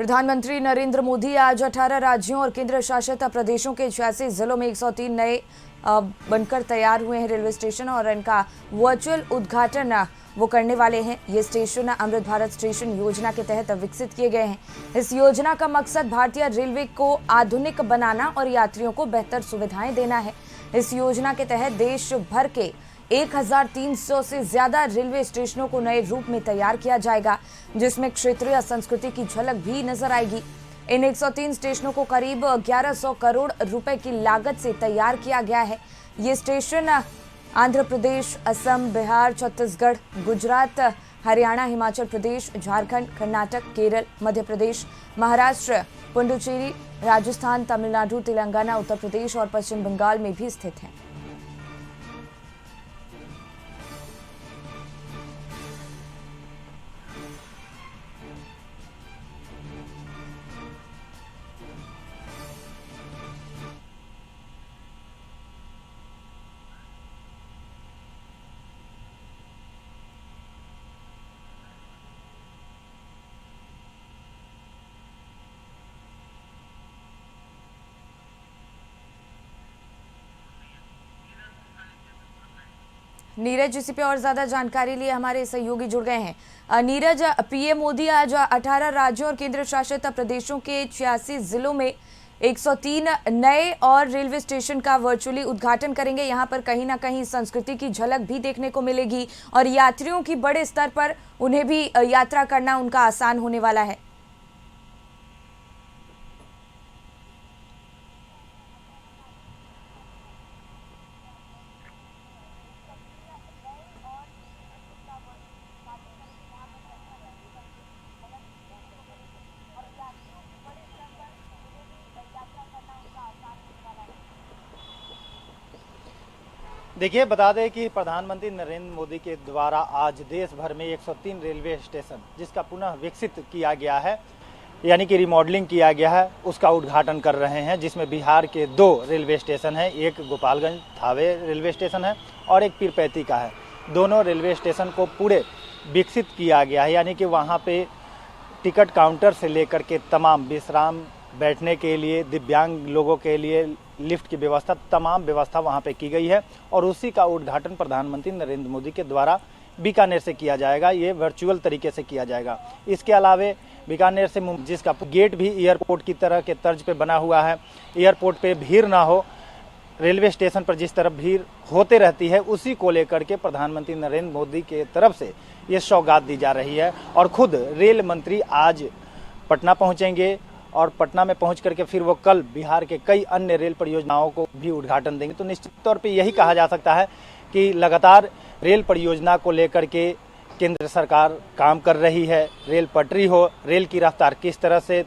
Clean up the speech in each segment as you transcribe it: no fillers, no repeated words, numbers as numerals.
प्रधानमंत्री नरेंद्र मोदी आज 18 राज्यों और केंद्र शासित प्रदेशों के 86 जिलों में 103 नए बनकर तैयार हुए हैं रेलवे स्टेशन और इनका वर्चुअल उद्घाटन वो करने वाले हैं। ये स्टेशन अमृत भारत स्टेशन योजना के तहत विकसित किए गए हैं। इस योजना का मकसद भारतीय रेलवे को आधुनिक बनाना और यात्रियों को बेहतर सुविधाएं देना है। इस योजना के तहत देश भर के 1300 से ज्यादा रेलवे स्टेशनों को नए रूप में तैयार किया जाएगा, जिसमें क्षेत्रीय संस्कृति की झलक भी नजर आएगी। इन 103 स्टेशनों को करीब 1100 करोड़ रुपए की लागत से तैयार किया गया है। ये स्टेशन आंध्र प्रदेश, असम, बिहार, छत्तीसगढ़, गुजरात, हरियाणा, हिमाचल प्रदेश, झारखंड, कर्नाटक, केरल, मध्य प्रदेश, महाराष्ट्र, पुडुचेरी, राजस्थान, तमिलनाडु, तेलंगाना, उत्तर प्रदेश और पश्चिम बंगाल में भी स्थित हैं। नीरज, इसी पे और ज्यादा जानकारी लिए हमारे सहयोगी जुड़ गए हैं। नीरज, पीएम मोदी आज 18 राज्यों और केंद्र शासित प्रदेशों के 86 जिलों में 103 नए और रेलवे स्टेशन का वर्चुअली उद्घाटन करेंगे। यहाँ पर कहीं ना कहीं संस्कृति की झलक भी देखने को मिलेगी और यात्रियों की बड़े स्तर पर उन्हें भी यात्रा करना उनका आसान होने वाला है। देखिए, बता दें कि प्रधानमंत्री नरेंद्र मोदी के द्वारा आज देश भर में 103 रेलवे स्टेशन जिसका पुनः विकसित किया गया है, यानी कि रिमॉडलिंग किया गया है, उसका उद्घाटन कर रहे हैं। जिसमें बिहार के 2 रेलवे स्टेशन हैं, एक गोपालगंज थावे रेलवे स्टेशन है और एक पीरपैंती का है। दोनों रेलवे स्टेशन को पूरे विकसित किया गया है, यानी कि वहाँ पे टिकट काउंटर से लेकर के तमाम विश्राम, बैठने के लिए, दिव्यांग लोगों के लिए लिफ्ट की व्यवस्था, तमाम व्यवस्था वहां पे की गई है और उसी का उद्घाटन प्रधानमंत्री नरेंद्र मोदी के द्वारा बीकानेर से किया जाएगा। ये वर्चुअल तरीके से किया जाएगा। इसके अलावे बीकानेर से जिसका गेट भी एयरपोर्ट की तरह के तर्ज पे बना हुआ है, एयरपोर्ट पे भीड़ ना हो, रेलवे स्टेशन पर जिस तरफ भीड़ होते रहती है, उसी को लेकर के प्रधानमंत्री नरेंद्र मोदी के तरफ से ये सौगात दी जा रही है। और खुद रेल मंत्री आज पटना पहुंचेंगे और पटना में पहुंच करके फिर वो कल बिहार के कई अन्य रेल परियोजनाओं को भी उद्घाटन देंगे। तो निश्चित तौर पे यही कहा जा सकता है कि लगातार रेल परियोजना को लेकर के केंद्र सरकार काम कर रही है। रेल पटरी हो, रेल की रफ्तार किस तरह से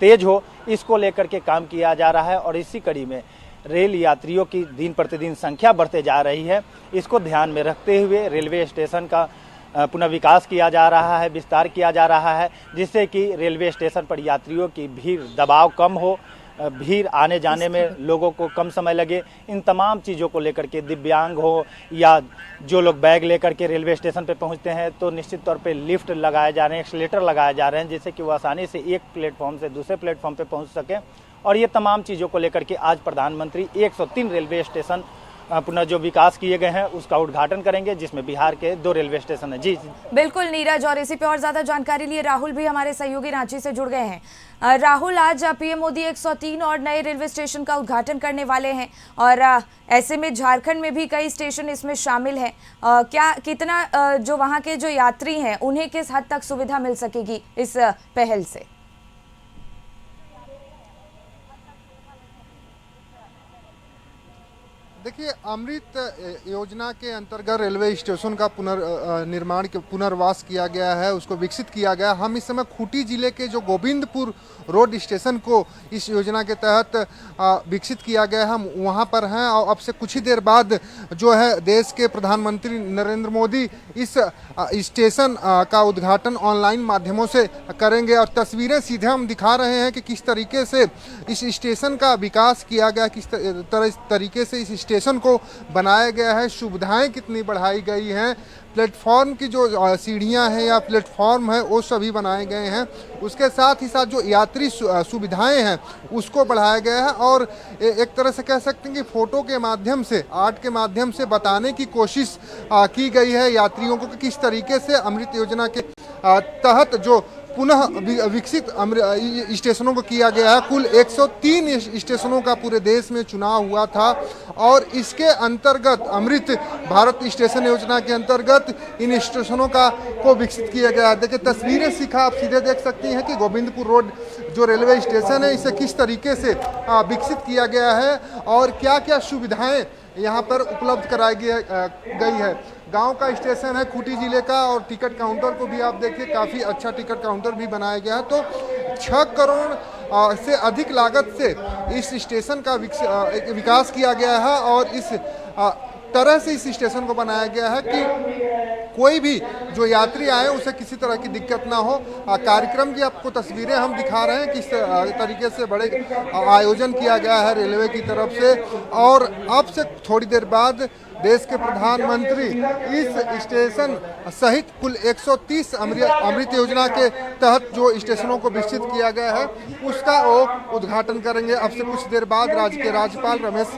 तेज हो, इसको लेकर के काम किया जा रहा है और इसी कड़ी में रेल यात्रियों की दिन प्रतिदिन संख्या बढ़ते जा रही है। इसको ध्यान में रखते हुए रेलवे स्टेशन का पुनः विकास किया जा रहा है, विस्तार किया जा रहा है, जिससे कि रेलवे स्टेशन पर यात्रियों की भीड़, दबाव कम हो, भीड़ आने जाने में लोगों को कम समय लगे। इन तमाम चीज़ों को लेकर के, दिव्यांग हो या जो लोग बैग लेकर के रेलवे स्टेशन पे पहुंचते हैं, तो निश्चित तौर पे लिफ्ट लगाए जा रहे हैं, एक्सीलेटर लगाए जा रहे हैं, जिससे कि वो आसानी से एक प्लेटफॉर्म से दूसरे प्लेटफॉर्म पे पहुंच सकें। और ये तमाम चीज़ों को लेकर के आज प्रधानमंत्री 103 रेलवे स्टेशन पुनः जो विकास किए गए हैं उसका उद्घाटन करेंगे, जिसमें बिहार के 2 रेलवे स्टेशन है। जी बिल्कुल नीरज, और इसी पे और ज्यादा जानकारी लिए राहुल भी हमारे सहयोगी रांची से जुड़ गए हैं। राहुल, आज पीएम मोदी 103 और नए रेलवे स्टेशन का उद्घाटन करने वाले हैं और ऐसे में झारखंड में भी कई स्टेशन इसमें शामिल हैं। क्या कितना जो वहाँ के जो यात्री हैं उन्हें किस हद तक सुविधा मिल सकेगी इस पहल से? देखिए, अमृत योजना के अंतर्गत रेलवे स्टेशन का निर्माण पुनर्वास किया गया है, उसको विकसित किया गया। हम इस समय खूंटी जिले के जो गोविंदपुर रोड स्टेशन को इस योजना के तहत विकसित किया गया है, हम वहां पर हैं और अब से कुछ ही देर बाद जो है देश के प्रधानमंत्री नरेंद्र मोदी इस स्टेशन का उद्घाटन ऑनलाइन माध्यमों से करेंगे और तस्वीरें सीधे हम दिखा रहे हैं कि किस तरीके से इस स्टेशन का विकास किया गया, किस तरीके से इस स्टेशन को बनाया गया है, सुविधाएं कितनी बढ़ाई गई हैं। प्लेटफॉर्म की जो सीढ़ियां हैं या प्लेटफॉर्म है वो सभी बनाए गए हैं। उसके साथ ही साथ जो यात्री सुविधाएं हैं उसको बढ़ाया गया है और एक तरह से कह सकते हैं कि फोटो के माध्यम से, आर्ट के माध्यम से बताने की कोशिश की गई है यात्रियों को कि किस तरीके से अमृत योजना के तहत जो पुनः विकसित स्टेशनों को किया गया है। कुल 103 स्टेशनों का पूरे देश में चुनाव हुआ था और इसके अंतर्गत अमृत भारत स्टेशन योजना के अंतर्गत इन स्टेशनों को विकसित किया गया है। देखिए तस्वीरें सिखा आप सीधे देख सकती हैं कि गोविंदपुर रोड जो रेलवे स्टेशन है इसे किस तरीके से विकसित किया गया है और क्या क्या सुविधाएं यहाँ पर उपलब्ध कराई गई है। गांव का स्टेशन है खूंटी जिले का और टिकट काउंटर को भी आप देखिए काफ़ी अच्छा टिकट काउंटर भी बनाया गया है। तो 6 करोड़ से अधिक लागत से इस स्टेशन का विकास किया गया है और इस तरह से इस स्टेशन को बनाया गया है कि कोई भी जो यात्री आए उसे किसी तरह की दिक्कत ना हो। कार्यक्रम की आपको तस्वीरें हम दिखा रहे हैं किस तरीके से बड़े आयोजन किया गया है रेलवे की तरफ से। और अब से थोड़ी देर बाद देश के प्रधानमंत्री इस स्टेशन सहित कुल 130 अमृत योजना के तहत जो स्टेशनों को विकसित किया गया है उसका वो उद्घाटन करेंगे। अब से कुछ देर बाद राज्य के राज्यपाल रमेश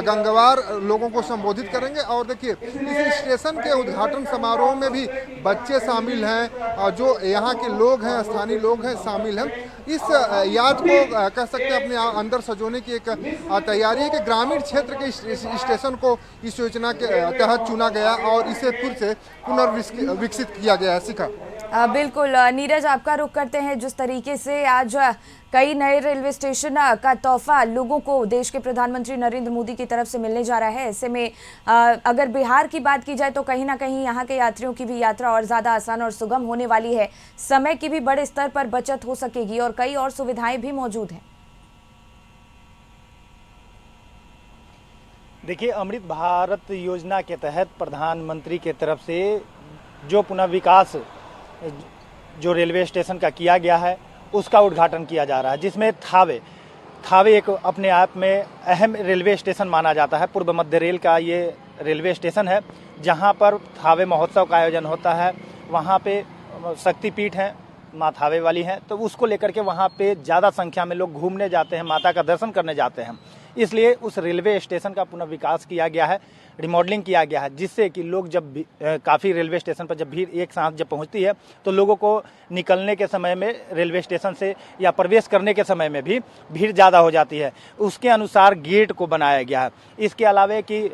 गंगवार लोगों को संबोधित करेंगे। और देखिए इस स्टेशन के उद्घाटन समारोह में भी बच्चे शामिल हैं, जो यहाँ के लोग हैं, स्थानीय लोग हैं शामिल हैं। इस याद को कह सकते हैं अपने अंदर सजोने की एक तैयारी है कि ग्रामीण क्षेत्र के स्टेशन को इस योजना के तहत चुना गया और इसे फिर से पुनर्विकसित किया गया है। शिखा बिल्कुल नीरज, आपका रुख करते हैं। जिस तरीके से आज कई नए रेलवे स्टेशन का तोहफा लोगों को देश के प्रधानमंत्री नरेंद्र मोदी की तरफ से मिलने जा रहा है, ऐसे में अगर बिहार की बात की जाए तो कहीं ना कहीं यहाँ के यात्रियों की भी यात्रा और ज़्यादा आसान और सुगम होने वाली है। समय की भी बड़े स्तर पर बचत हो सकेगी और कई और सुविधाएं भी मौजूद हैं। देखिए अमृत भारत योजना के तहत प्रधानमंत्री के तरफ से जो पुनः विकास जो रेलवे स्टेशन का किया गया है उसका उद्घाटन किया जा रहा है, जिसमें थावे एक अपने आप में अहम रेलवे स्टेशन माना जाता है। पूर्व मध्य रेल का ये रेलवे स्टेशन है जहां पर थावे महोत्सव का आयोजन होता है। वहां पे शक्तिपीठ हैं, माँ थावे वाली हैं, तो उसको लेकर के वहाँ पे ज़्यादा संख्या में लोग घूमने जाते हैं, माता का दर्शन करने जाते हैं। इसलिए उस रेलवे स्टेशन का पुनः विकास किया गया है, रिमॉडलिंग किया गया है, जिससे कि लोग जब काफ़ी रेलवे स्टेशन पर जब भीड़ एक साथ जब पहुंचती है तो लोगों को निकलने के समय में रेलवे स्टेशन से या प्रवेश करने के समय में भी भीड़ ज़्यादा हो जाती है। उसके अनुसार गेट को बनाया गया है। इसके अलावा कि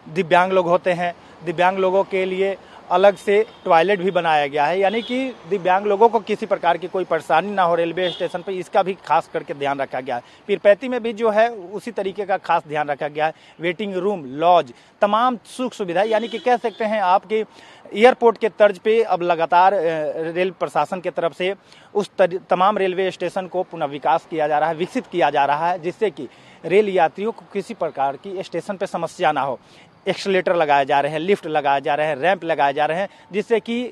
दिव्यांग लोग होते हैं, दिव्यांग लोगों के लिए अलग से टॉयलेट भी बनाया गया है, यानी कि दिव्यांग लोगों को किसी प्रकार की कोई परेशानी ना हो रेलवे स्टेशन पर, इसका भी खास करके ध्यान रखा गया है। पीरपैंती में भी जो है उसी तरीके का खास ध्यान रखा गया है। वेटिंग रूम, लॉज, तमाम सुख सुविधा, यानी कि कह सकते हैं आपके एयरपोर्ट के तर्ज पे अब लगातार रेल प्रशासन की तरफ से उस तमाम रेलवे स्टेशन को पुनः विकास किया जा रहा है, विकसित किया जा रहा है, जिससे कि रेल यात्रियों को किसी प्रकार की स्टेशन पर समस्या ना हो। एक्सीलेटर लगाए जा रहे हैं, लिफ्ट लगाए जा रहे हैं, रैंप लगाए जा रहे हैं, जिससे कि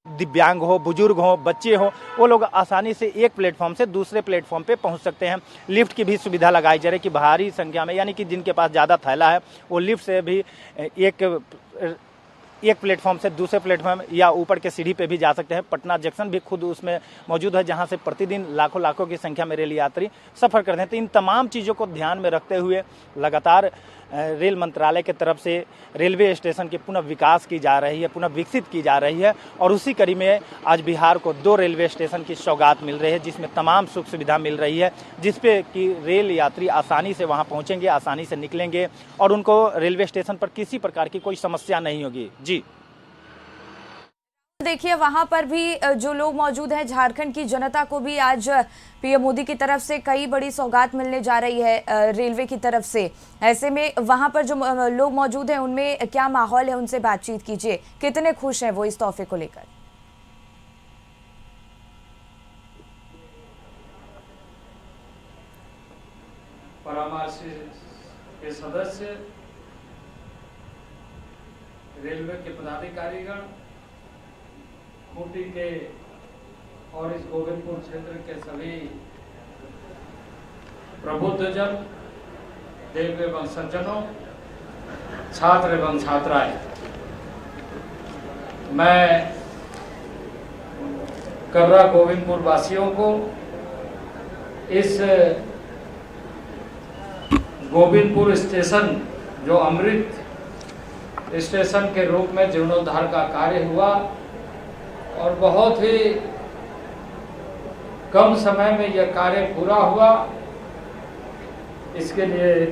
दिव्यांग हो, बुजुर्ग हो, बच्चे हो, वो लोग आसानी से एक प्लेटफॉर्म से दूसरे प्लेटफॉर्म पे पहुंच सकते हैं। लिफ्ट की भी सुविधा लगाई जा रही है कि भारी संख्या में, यानी कि जिनके पास ज़्यादा थैला है वो लिफ्ट से भी एक प्लेटफॉर्म से दूसरे प्लेटफॉर्म या ऊपर के सीढ़ी पे भी जा सकते हैं। पटना जंक्शन भी खुद उसमें मौजूद है, जहां से प्रतिदिन लाखों की संख्या में रेल यात्री सफ़र करते हैं। तो इन तमाम चीज़ों को ध्यान में रखते हुए लगातार रेल मंत्रालय की तरफ से रेलवे स्टेशन की पुनः विकास की जा रही है, पुनः विकसित की जा रही है। और उसी कड़ी में आज बिहार को 2 रेलवे स्टेशन की सौगात मिल रही है, जिसमें तमाम सुख सुविधा मिल रही है, जिसपे कि रेल यात्री आसानी से वहां पहुंचेंगे, आसानी से निकलेंगे और उनको रेलवे स्टेशन पर किसी प्रकार की कोई समस्या नहीं होगी। जी देखिए वहां पर भी जो लोग मौजूद हैं, झारखंड की जनता को भी आज पीएम मोदी की तरफ से कई बड़ी सौगात मिलने जा रही है रेलवे की तरफ से। ऐसे में वहां पर जो लोग मौजूद हैं उनमें क्या माहौल है, उनसे बातचीत कीजिए, कितने खुश हैं वो इस तोहफे को लेकर। परामर्श के सदस्य, रेलवे के पदाधिकारीगण, खूंटी के और इस गोविंदपुर क्षेत्र के सभी प्रबुद्धजन, देव एवं सज्जनों, छात्र एवं छात्राएं, मैं कर्रा गोविंदपुर वासियों को इस गोविंदपुर स्टेशन जो अमृत स्टेशन के रूप में जीर्णोद्धार का कार्य हुआ और बहुत ही कम समय में यह कार्य पूरा हुआ, इसके लिए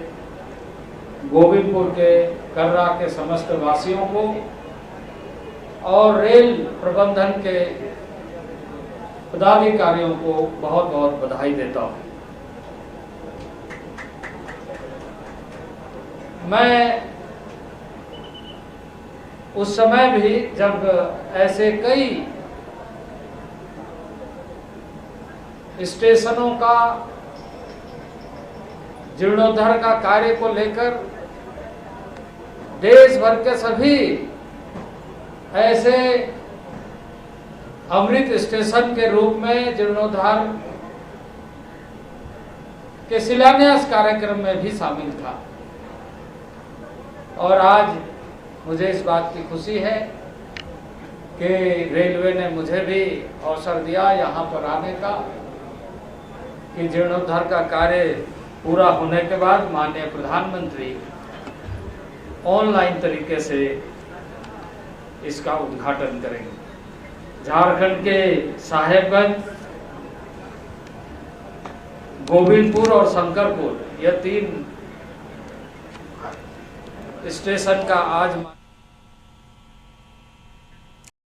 गोविंदपुर के कर्रा के समस्त वासियों को और रेल प्रबंधन के पदाधिकारियों को बहुत बहुत बधाई देता हूं। मैं उस समय भी जब ऐसे कई स्टेशनों का जीर्णोद्धार का कार्य को लेकर देश भर के सभी ऐसे अमृत स्टेशन के रूप में जीर्णोद्धार के शिलान्यास कार्यक्रम में भी शामिल था और आज मुझे इस बात की खुशी है कि रेलवे ने मुझे भी अवसर दिया यहाँ पर आने का कि जीर्णोद्धार का कार्य पूरा होने के बाद माननीय प्रधानमंत्री ऑनलाइन तरीके से इसका उद्घाटन करेंगे। झारखंड के साहेबगंज, गोविंदपुर और शंकरपुर, यह 3 स्टेशन का आज